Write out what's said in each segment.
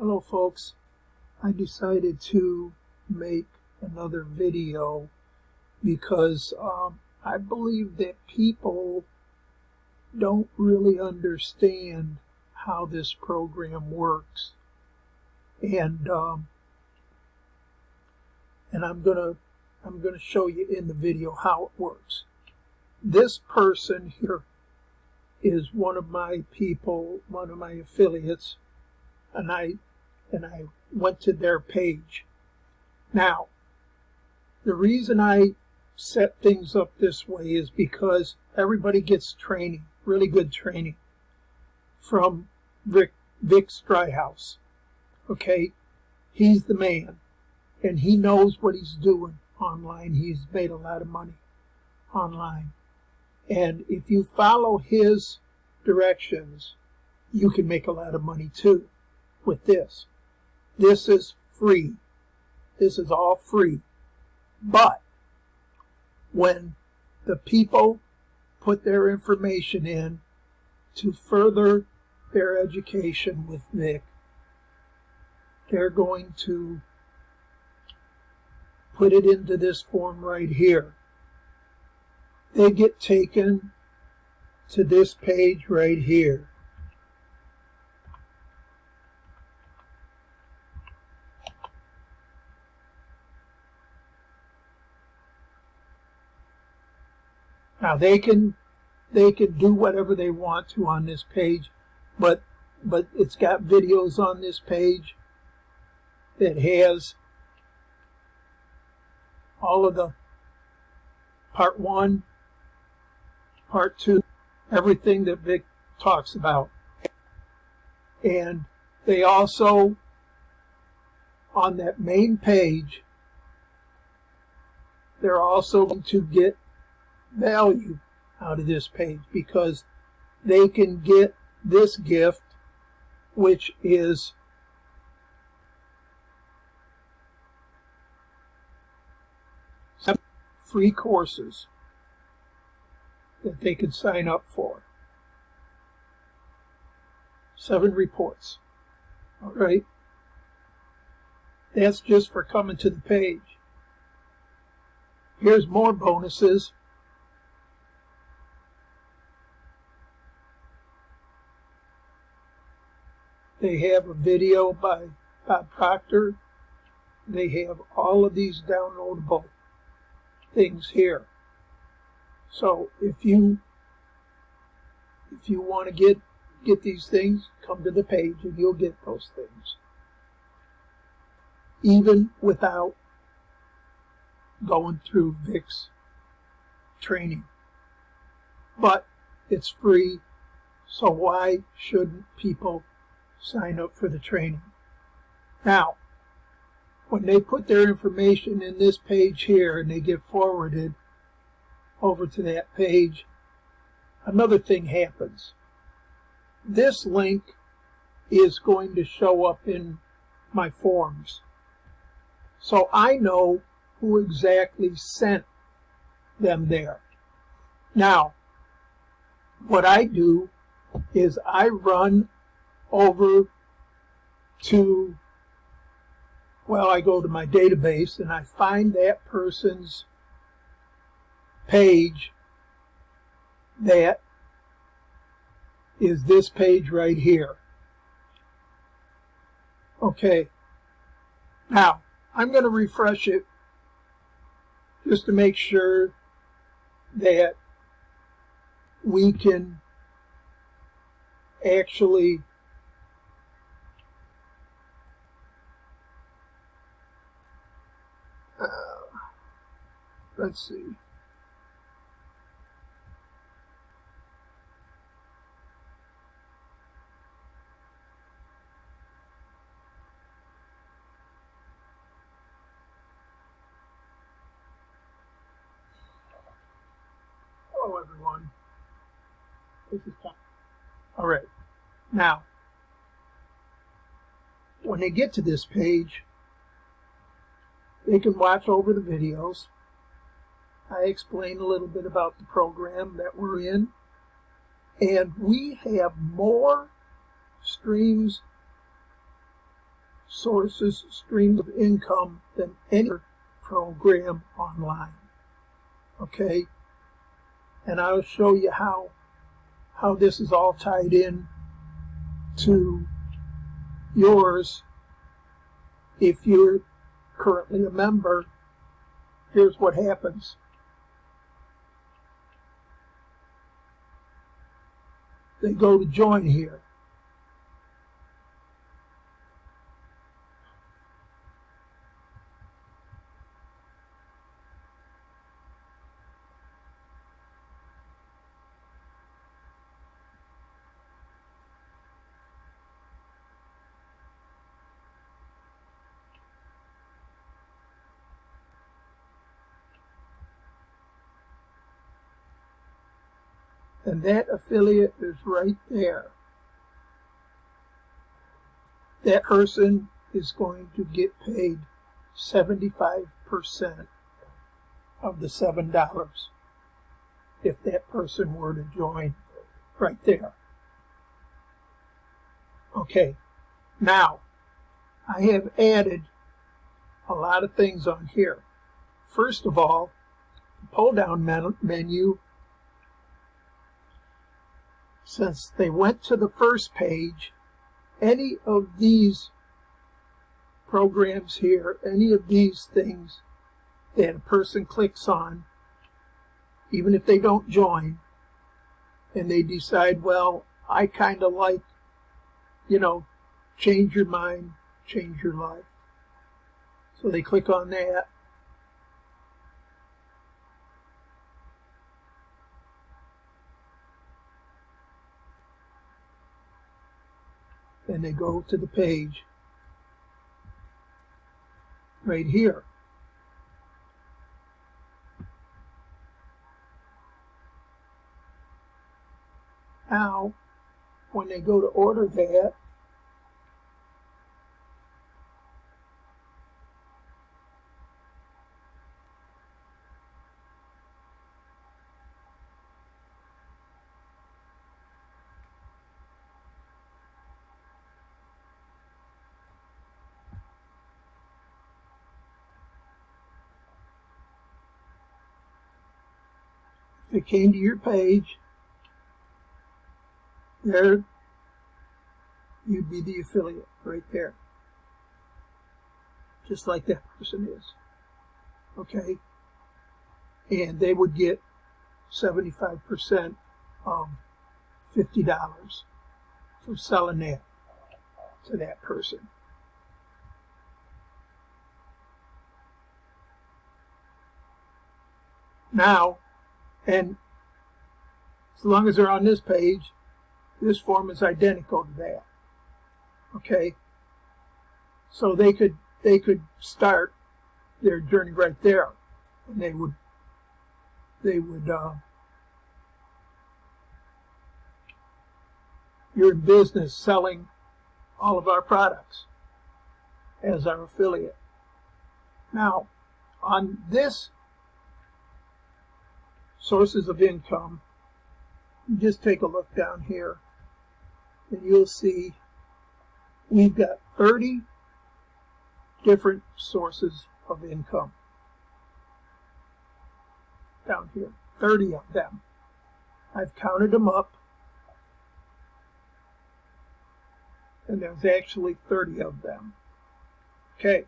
Hello folks, I decided to make another video because I believe that people don't really understand how this program works, and I'm gonna show you in the video how it works. This person here is one of my people, one of my affiliates, and I went to their page. Now, the reason I set things up this way is because everybody gets training, really good training, from Vic Stryhouse. Okay, he's the man, and he knows what he's doing online. He's made a lot of money online, and if you follow his directions, you can make a lot of money too with this. This is free. This is all free. But when the people put their information in to further their education with Vic, they're going to put it into this form right here. They get taken to this page right here. Now they can do whatever they want to on this page, but it's got videos on this page that has all of the part 1, part 2, everything that Vic talks about. And they also, on that main page, they're also going to get value out of this page because they can get this gift, which is some free courses that they can sign up for. 7 reports. All right. That's just for coming to the page. Here's more bonuses. They have a video by Bob Proctor. They have all of these downloadable things here. So if you want to get these things, come to the page and you'll get those things, even without going through Vic's training. But it's free, so why shouldn't people sign up for the training? Now, when they put their information in this page here and they get forwarded over to that page, another thing happens. This link is going to show up in my forums, so I know who exactly sent them there. Now, what I do is I run over to, well, I go to my database and I find that person's page that is this page right here. Okay, now I'm going to refresh it just to make sure that we can actually let's see. Hello everyone. This is Tom. All right. Now, when they get to this page, they can watch over the videos. I explain a little bit about the program that we're in, and we have more streams sources, streams of income than any program online. Okay? And I'll show you how this is all tied in to yours. If you're currently a member, here's what happens. They go to join here. And that affiliate is right there. That person is going to get paid 75% of the $7 if that person were to join right there. Okay, now I have added a lot of things on here. First of all, the pull-down menu, since they went to the first page, any of these programs here, any of these things that a person clicks on, even if they don't join, and they decide, well, I kind of like, change your mind, change your life. So they click on that. And they go to the page right here. Now, when they go to order that, if it came to your page, there you'd be the affiliate right there, just like that person is. Okay, and they would get 75% of $50 for selling that to that person. Now, and as long as they're on this page, this form is identical to that. Okay, so they could start their journey right there, and they would you're in business selling all of our products as our affiliate. Now, on this sources of income, you just take a look down here, and you'll see we've got 30 different sources of income down here, 30 of them. I've counted them up, and there's actually 30 of them. Okay.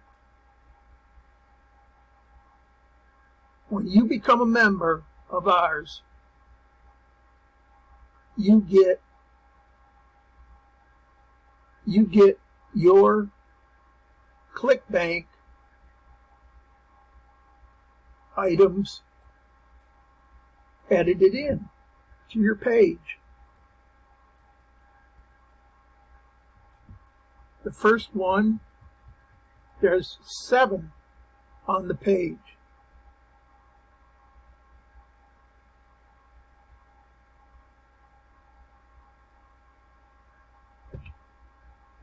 When you become a member of ours, you get your ClickBank items edited in to your page. The first one, there's 7 on the page.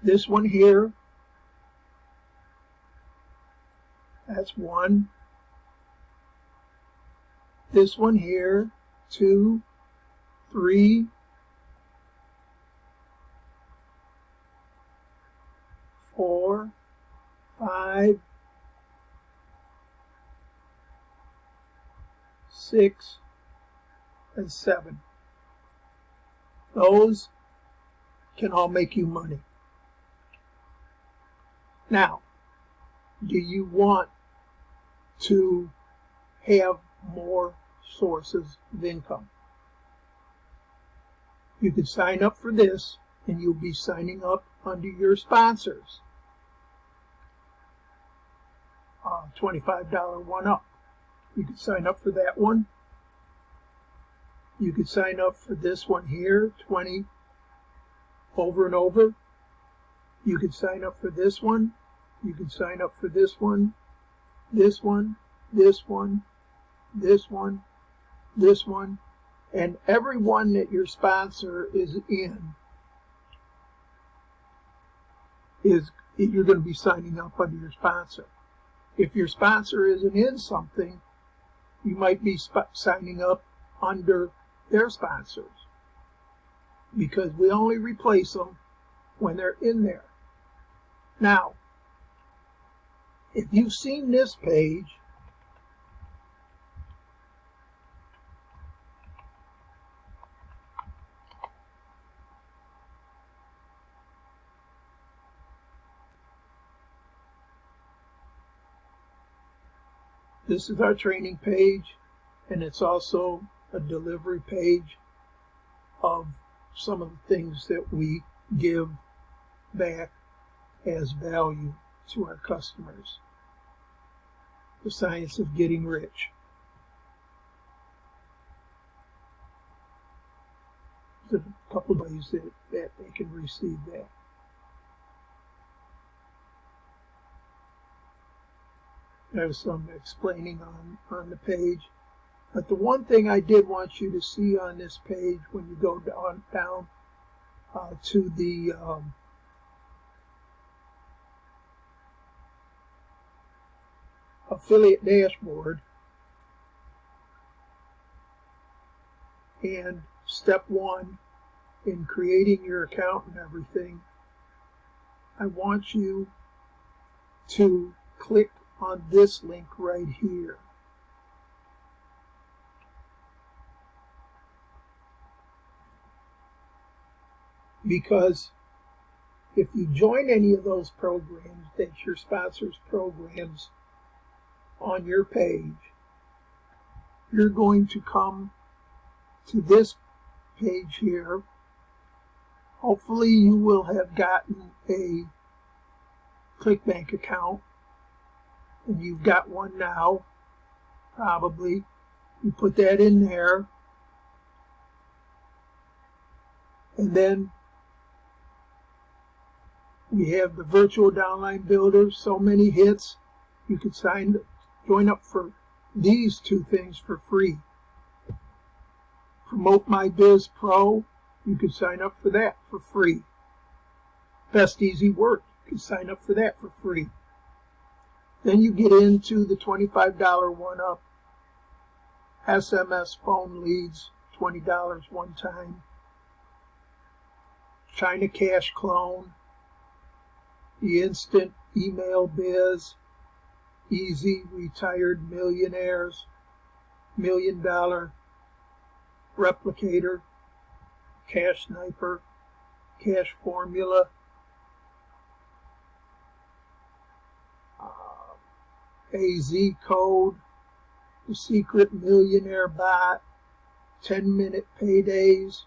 This one here, that's 1. This one here, 2, 3, 4, 5, 6, and 7. Those can all make you money. Now, do you want to have more sources of income? You can sign up for this, and you'll be signing up under your sponsors. $25 one-up. You could sign up for that one. You could sign up for this one here, 20 over and over. You could sign up for this one. You could sign up for this one, this one, this one, this one, this one, and every one that your sponsor is in you're going to be signing up under your sponsor. If your sponsor isn't in something, you might be signing up under their sponsors, because we only replace them when they're in there. Now, if you've seen this page, this is our training page, and it's also a delivery page of some of the things that we give back as value to our customers. The Science of Getting Rich. There's a couple of ways that they can receive that. There's some explaining on the page. But the one thing I did want you to see on this page, when you go down to the affiliate dashboard, and step 1 in creating your account and everything, I want you to click on this link right here. Because if you join any of those programs, that's your sponsors' programs, on your page, you're going to come to this page here. Hopefully you will have gotten a ClickBank account, and you've got one now, probably. You put that in there, and then we have the virtual downline builder, so many hits. You could join up for these two things for free. Promote My Biz Pro, you could sign up for that for free. Best Easy Work, you could sign up for that for free. Then you get into the $25 one-up, SMS phone leads, $20 one time, China Cash Clone, the Instant Email Biz, Easy Retired Millionaires, $1 Million Replicator, Cash Sniper, Cash Formula, AZ Code, the Secret Millionaire Bot, 10-minute paydays,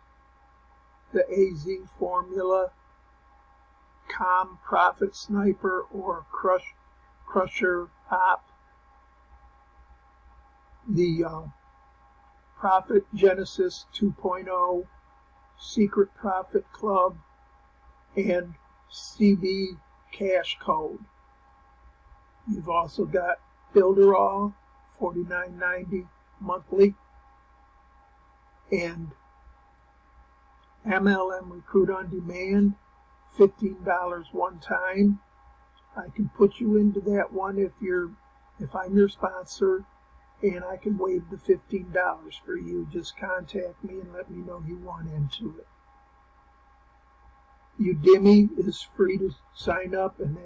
the AZ Formula, Com Profit Sniper or Crusher App, the Profit Genesis 2.0, Secret Profit Club, and CB Cash Code. You've also got Builderall, $49.90 monthly, and MLM Recruit on Demand, $15 one time. I can put you into that one if I'm your sponsor, and I can waive the $15 for you. Just contact me and let me know you want into it. Udemy is free to sign up, and